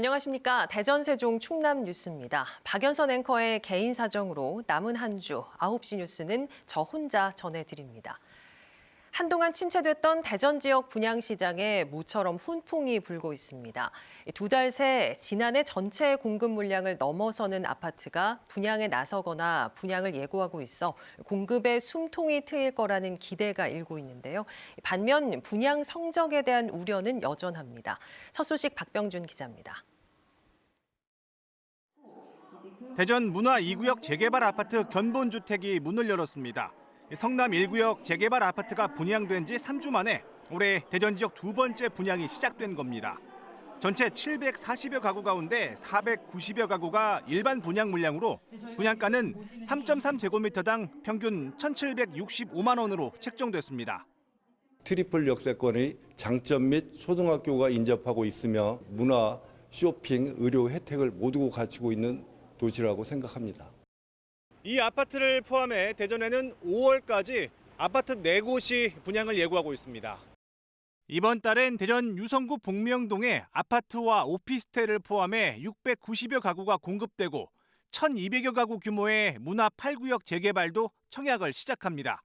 안녕하십니까. 대전, 세종, 충남 뉴스입니다. 박연선 앵커의 개인 사정으로 남은 한 주 9시 뉴스는 저 혼자 전해드립니다. 한동안 침체됐던 대전 지역 분양시장에 모처럼 훈풍이 불고 있습니다. 2달 새 지난해 전체 공급 물량을 넘어서는 아파트가 분양에 나서거나 분양을 예고하고 있어 공급에 숨통이 트일 거라는 기대가 일고 있는데요. 반면 분양 성적에 대한 우려는 여전합니다. 첫 소식 박병준 기자입니다. 대전 문화 2구역 재개발 아파트 견본주택이 문을 열었습니다. 성남 1구역 재개발 아파트가 분양된 지 3주 만에 올해 대전 지역 두 번째 분양이 시작된 겁니다. 전체 740여 가구 가운데 490여 가구가 일반 분양 물량으로 분양가는 3.3제곱미터당 평균 1,765만 원으로 책정됐습니다. 트리플 역세권의 장점 및 초등학교가 인접하고 있으며 문화, 쇼핑, 의료 혜택을 모두 갖추고 있는 도시라고 생각합니다. 이 아파트를 포함해 대전에는 5월까지 아파트 4곳이 분양을 예고하고 있습니다. 이번 달엔 대전 유성구 복명동에 아파트와 오피스텔을 포함해 690여 가구가 공급되고 1,200여 가구 규모의 문화 8구역 재개발도 청약을 시작합니다.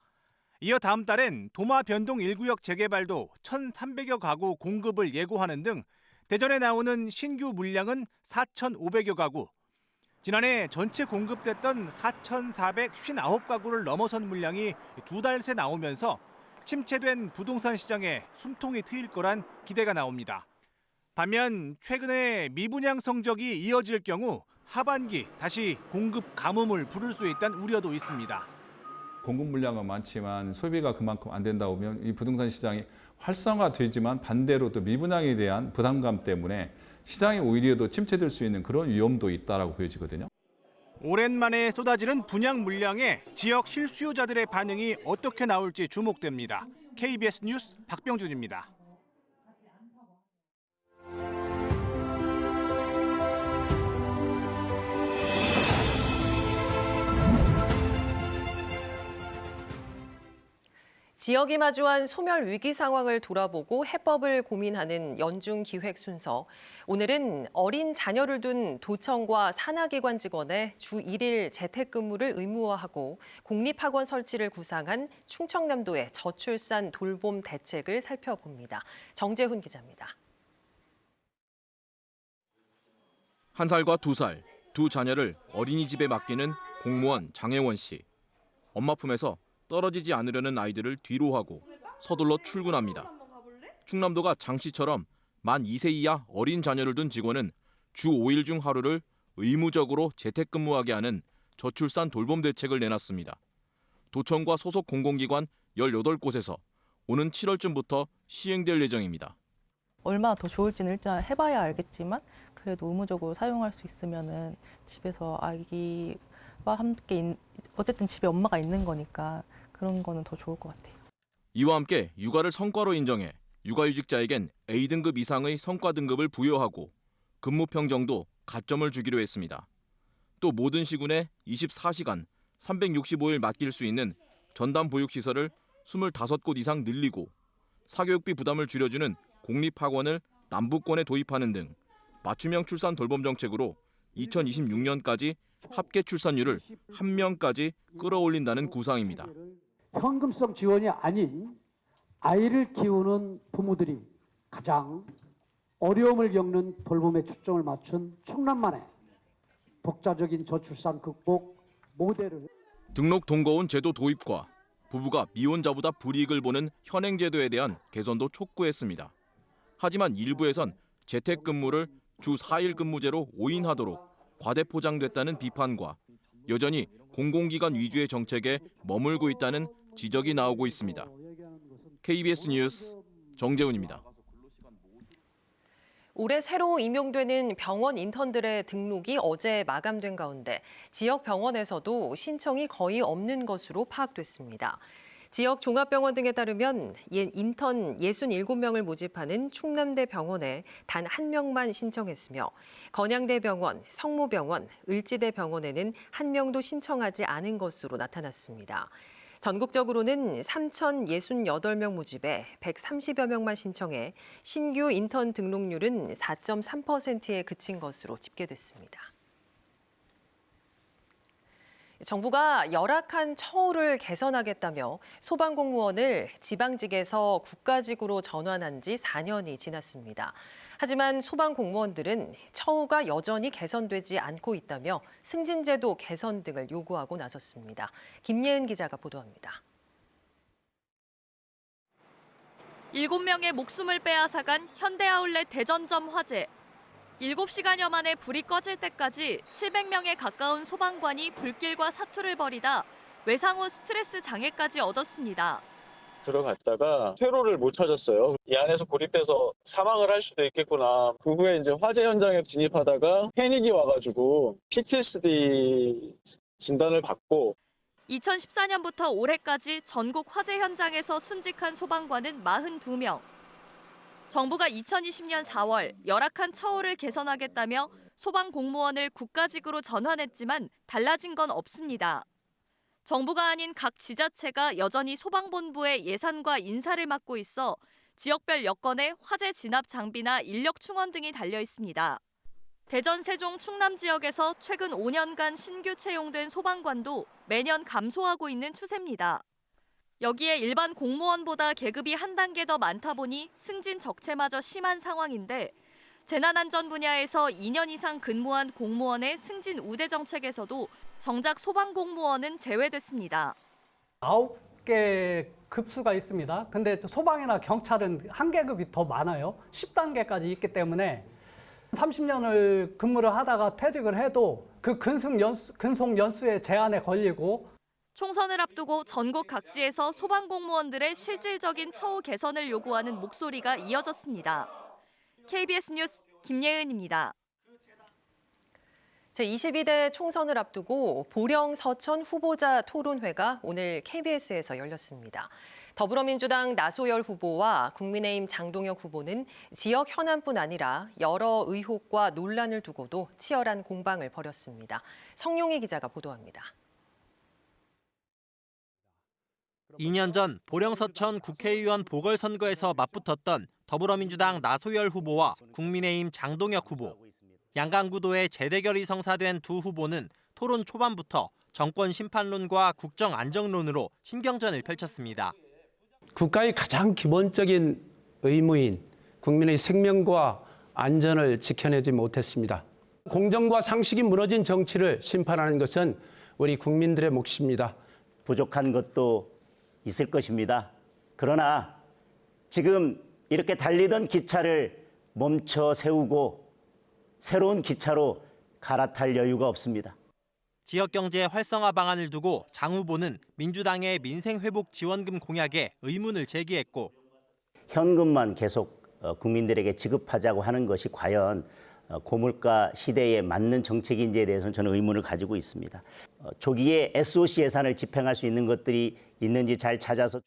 이어 다음 달엔 도마 변동 1구역 재개발도 1,300여 가구 공급을 예고하는 등 대전에 나오는 신규 물량은 4,500여 가구. 지난해 전체 공급됐던 4,459가구를 넘어선 물량이 2달 새 나오면서 침체된 부동산 시장에 숨통이 트일 거란 기대가 나옵니다. 반면 최근에 미분양 성적이 이어질 경우 하반기 다시 공급 가뭄을 부를 수 있다는 우려도 있습니다. 공급 물량은 많지만 소비가 그만큼 안 된다 보면 이 부동산 시장이 활성화되지만 반대로 또 미분양에 대한 부담감 때문에 시장이 오히려 더 침체될 수 있는 그런 위험도 있다라고 보여지거든요. 오랜만에 쏟아지는 분양 물량에 지역 실수요자들의 반응이 어떻게 나올지 주목됩니다. KBS 뉴스 박병준입니다. 지역이 마주한 소멸 위기 상황을 돌아보고 해법을 고민하는 연중 기획 순서. 오늘은 어린 자녀를 둔 도청과 산하기관 직원의 주 1일 재택근무를 의무화하고 공립학원 설치를 구상한 충청남도의 저출산 돌봄 대책을 살펴봅니다. 정재훈 기자입니다. 1살과 2살, 두 자녀를 어린이집에 맡기는 공무원 장혜원 씨. 엄마 품에서 떨어지지 않으려는 아이들을 뒤로 하고 서둘러 출근합니다. 충남도가 장 씨처럼 만 2세 이하 어린 자녀를 둔 직원은 주 5일 중 하루를 의무적으로 재택근무하게 하는 저출산 돌봄 대책을 내놨습니다. 도청과 소속 공공기관 18곳에서 오는 7월쯤부터 시행될 예정입니다. 얼마나 더 좋을지는 일단 해봐야 알겠지만 그래도 의무적으로 사용할 수 있으면은 집에서 아기와 함께 어쨌든 집에 엄마가 있는 거니까 그런 거는 더 좋을 것 같아요. 이와 함께 육아를 성과로 인정해 육아휴직자에겐 A등급 이상의 성과 등급을 부여하고 근무 평정도 가점을 주기로 했습니다. 또 모든 시군에 24시간 365일 맡길 수 있는 전담 보육시설을 25곳 이상 늘리고 사교육비 부담을 줄여주는 공립학원을 남부권에 도입하는 등 맞춤형 출산 돌봄 정책으로 2026년까지 합계 출산율을 1명까지 끌어올린다는 구상입니다. 현금성 지원이 아닌 아이를 키우는 부모들이 가장 어려움을 겪는 돌봄에 초점을 맞춘 충남만의 독자적인 저출산 극복 모델을 등록 동거운 제도 도입과 부부가 미혼자보다 불이익을 보는 현행 제도에 대한 개선도 촉구했습니다. 하지만 일부에선 재택근무를 주 4일 근무제로 오인하도록 과대포장됐다는 비판과 여전히 공공기관 위주의 정책에 머물고 있다는 지적이 나오고 있습니다. KBS 뉴스 정재훈입니다. 올해 새로 임용되는 병원 인턴들의 등록이 어제 마감된 가운데 지역 병원에서도 신청이 거의 없는 것으로 파악됐습니다. 지역 종합병원 등에 따르면 인턴 67명을 모집하는 충남대 병원에 단 1명만 신청했으며 건양대병원, 성모병원, 을지대병원에는 1명도 신청하지 않은 것으로 나타났습니다. 전국적으로는 3,068명 모집에 130여 명만 신청해 신규 인턴 등록률은 4.3%에 그친 것으로 집계됐습니다. 정부가 열악한 처우를 개선하겠다며 소방공무원을 지방직에서 국가직으로 전환한 지 4년이 지났습니다. 하지만 소방공무원들은 처우가 여전히 개선되지 않고 있다며 승진제도 개선 등을 요구하고 나섰습니다. 김예은 기자가 보도합니다. 7명의 목숨을 빼앗아간 현대아울렛 대전점 화재. 7시간여 만에 불이 꺼질 때까지 700명에 가까운 소방관이 불길과 사투를 벌이다 외상 후 스트레스 장애까지 얻었습니다. 들어갔다가 퇴로를 못 찾았어요. 이 안에서 고립돼서 사망을 할 수도 있겠구나. 그 후에 이제 화재 현장에 진입하다가 패닉이 와가지고 PTSD 진단을 받고 2014년부터 올해까지 전국 화재 현장에서 순직한 소방관은 42명. 정부가 2020년 4월 열악한 처우를 개선하겠다며 소방 공무원을 국가직으로 전환했지만 달라진 건 없습니다. 정부가 아닌 각 지자체가 여전히 소방본부의 예산과 인사를 맡고 있어 지역별 여건에 화재 진압 장비나 인력 충원 등이 달려 있습니다. 대전, 세종, 충남 지역에서 최근 5년간 신규 채용된 소방관도 매년 감소하고 있는 추세입니다. 여기에 일반 공무원보다 계급이 한 단계 더 많다 보니 승진 적체마저 심한 상황인데 재난안전 분야에서 2년 이상 근무한 공무원의 승진 우대 정책에서도 정작 소방공무원은 제외됐습니다. 9개 급수가 있습니다. 근데 소방이나 경찰은 한 계급이 더 많아요. 10단계까지 있기 때문에 30년을 근무를 하다가 퇴직을 해도 그 근속 연수의 제한에 걸리고 총선을 앞두고 전국 각지에서 소방공무원들의 실질적인 처우 개선을 요구하는 목소리가 이어졌습니다. KBS 뉴스 김예은입니다. 제22대 총선을 앞두고 보령 서천 후보자 토론회가 오늘 KBS에서 열렸습니다. 더불어민주당 나소열 후보와 국민의힘 장동혁 후보는 지역 현안뿐 아니라 여러 의혹과 논란을 두고도 치열한 공방을 벌였습니다. 성용희 기자가 보도합니다. 2년 전 보령 서천 국회의원 보궐선거에서 맞붙었던 더불어민주당 나소열 후보와 국민의힘 장동혁 후보. 양강구도의 재대결이 성사된 두 후보는 토론 초반부터 정권 심판론과 국정 안정론으로 신경전을 펼쳤습니다. 국가의 가장 기본적인 의무인 국민의 생명과 안전을 지켜내지 못했습니다. 공정과 상식이 무너진 정치를 심판하는 것은 우리 국민들의 몫입니다. 부족한 것도 있을 것입니다. 그러나 지금 이렇게 달리던 기차를 멈춰 세우고 새로운 기차로 갈아탈 여유가 없습니다. 지역경제 활성화 방안을 두고 장 후보는 민주당의 민생회복지원금 공약에 의문을 제기했고 현금만 계속 국민들에게 지급하자고 하는 것이 과연 고물가 시대에 맞는 정책인지에 대해서는 저는 의문을 가지고 있습니다. 조기에 SOC 예산을 집행할 수 있는 것들이 있는지 잘 찾아서.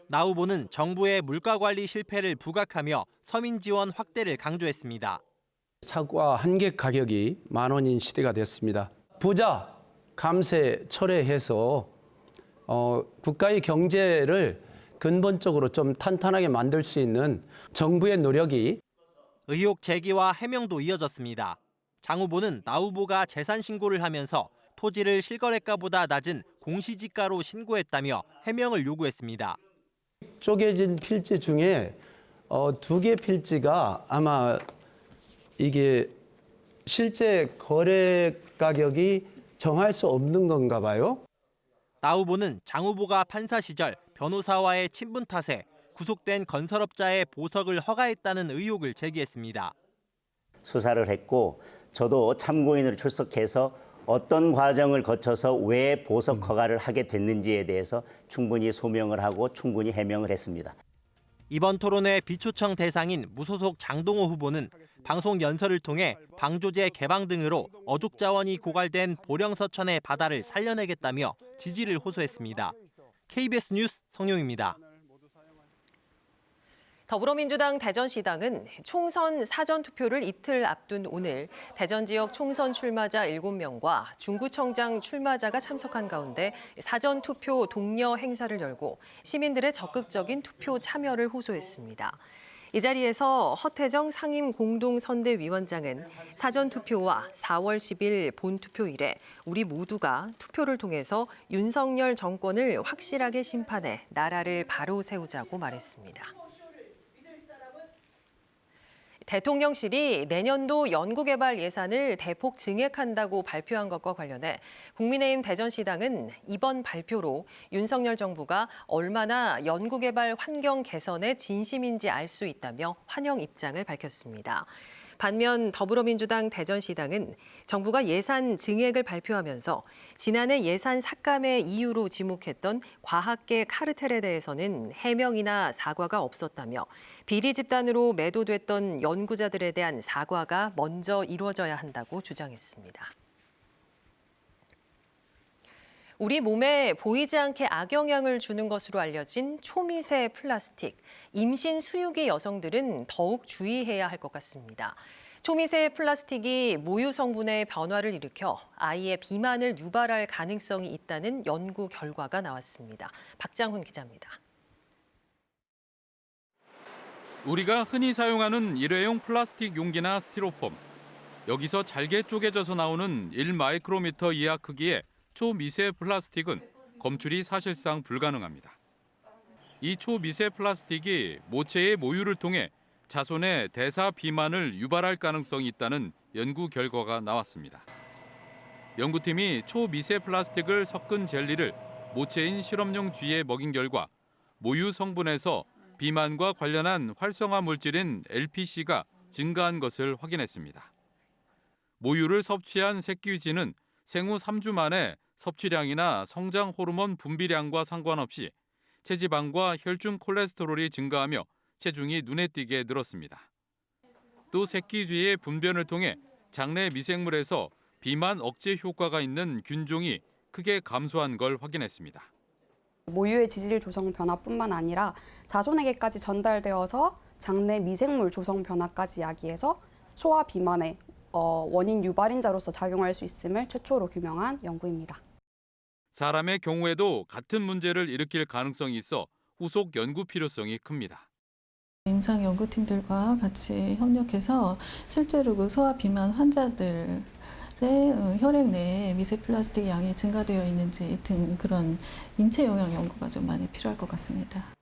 나 후보는 정부의 물가 관리 실패를 부각하며 서민 지원 확대를 강조했습니다. 사과 한 개 가격이 10,000원인 시대가 됐습니다. 부자 감세 철회해서 국가의 경제를 근본적으로 좀 탄탄하게 만들 수 있는 정부의 노력이 의혹 제기와 해명도 이어졌습니다. 장 후보는 나 후보가 재산 신고를 하면서 토지를 실거래가보다 낮은 공시지가로 신고했다며 해명을 요구했습니다. 쪼개진 필지 중에 2개 필지가 아마 이게 실제 거래 가격이 정할 수 없는 건가 봐요. 나 후보는 장 후보가 판사 시절 변호사와의 친분 탓에 구속된 건설업자의 보석을 허가했다는 의혹을 제기했습니다. 수사를 했고 저도 참고인으로 출석해서 어떤 과정을 거쳐서 왜 보석 허가를 하게 됐는지에 대해서 충분히 소명을 하고 충분히 해명을 했습니다. 이번 토론회 비초청 대상인 무소속 장동호 후보는 방송 연설을 통해 방조제 개방 등으로 어족 자원이 고갈된 보령 서천의 바다를 살려내겠다며 지지를 호소했습니다. KBS 뉴스 성용입니다. 더불어민주당 대전시당은 총선 사전투표를 이틀 앞둔 오늘 대전 지역 총선 출마자 7명과 중구청장 출마자가 참석한 가운데 사전투표 독려 행사를 열고 시민들의 적극적인 투표 참여를 호소했습니다. 이 자리에서 허태정 상임공동선대위원장은 사전투표와 4월 10일 본투표일에 우리 모두가 투표를 통해서 윤석열 정권을 확실하게 심판해 나라를 바로 세우자고 말했습니다. 대통령실이 내년도 연구개발 예산을 대폭 증액한다고 발표한 것과 관련해 국민의힘 대전시당은 이번 발표로 윤석열 정부가 얼마나 연구개발 환경 개선에 진심인지 알 수 있다며 환영 입장을 밝혔습니다. 반면 더불어민주당 대전시당은 정부가 예산 증액을 발표하면서 지난해 예산 삭감의 이유로 지목했던 과학계 카르텔에 대해서는 해명이나 사과가 없었다며 비리 집단으로 매도됐던 연구자들에 대한 사과가 먼저 이루어져야 한다고 주장했습니다. 우리 몸에 보이지 않게 악영향을 주는 것으로 알려진 초미세 플라스틱. 임신 수유기 여성들은 더욱 주의해야 할 것 같습니다. 초미세 플라스틱이 모유 성분의 변화를 일으켜 아이의 비만을 유발할 가능성이 있다는 연구 결과가 나왔습니다. 박장훈 기자입니다. 우리가 흔히 사용하는 일회용 플라스틱 용기나 스티로폼. 여기서 잘게 쪼개져서 나오는 1마이크로미터 이하 크기의 초미세 플라스틱은 검출이 사실상 불가능합니다. 이 초미세 플라스틱이 모체의 모유를 통해 자손의 대사 비만을 유발할 가능성이 있다는 연구 결과가 나왔습니다. 연구팀이 초미세 플라스틱을 섞은 젤리를 모체인 실험용 쥐에 먹인 결과 모유 성분에서 비만과 관련한 활성화 물질인 LPC가 증가한 것을 확인했습니다. 모유를 섭취한 새끼쥐는 생후 3주 만에 섭취량이나 성장 호르몬 분비량과 상관없이 체지방과 혈중 콜레스테롤이 증가하며 체중이 눈에 띄게 늘었습니다. 또 새끼쥐의 분변을 통해 장내 미생물에서 비만 억제 효과가 있는 균종이 크게 감소한 걸 확인했습니다. 모유의 지질 조성 변화뿐만 아니라 자손에게까지 전달되어서 장내 미생물 조성 변화까지 야기해서 소아 비만의 원인 유발인자로서 작용할 수 있음을 최초로 규명한 연구입니다. 사람의 경우에도 같은 문제를 일으킬 가능성이 있어 후속 연구 필요성이 큽니다. 임상 연구팀들과 같이 협력해서 실제로 그 소아 비만 환자들의 혈액 내에 미세 플라스틱 양이 증가되어 있는지 등 그런 인체 영향 연구가 좀 많이 필요할 것 같습니다.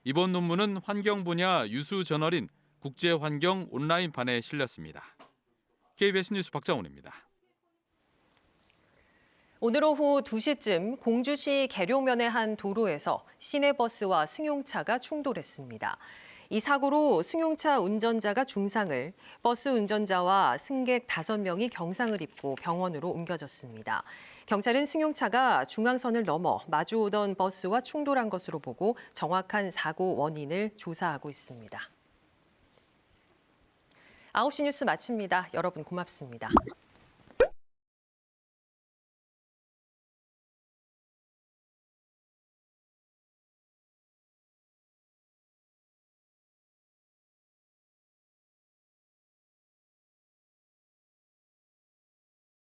이번 논문은 환경 분야 유수 저널인 국제환경 온라인판에 실렸습니다. KBS 뉴스 박장훈입니다. 오늘 오후 2시쯤 공주시 계룡면의 한 도로에서 시내버스와 승용차가 충돌했습니다. 이 사고로 승용차 운전자가 중상을, 버스 운전자와 승객 5명이 경상을 입고 병원으로 옮겨졌습니다. 경찰은 승용차가 중앙선을 넘어 마주오던 버스와 충돌한 것으로 보고 정확한 사고 원인을 조사하고 있습니다. 9시 뉴스 마칩니다. 여러분 고맙습니다.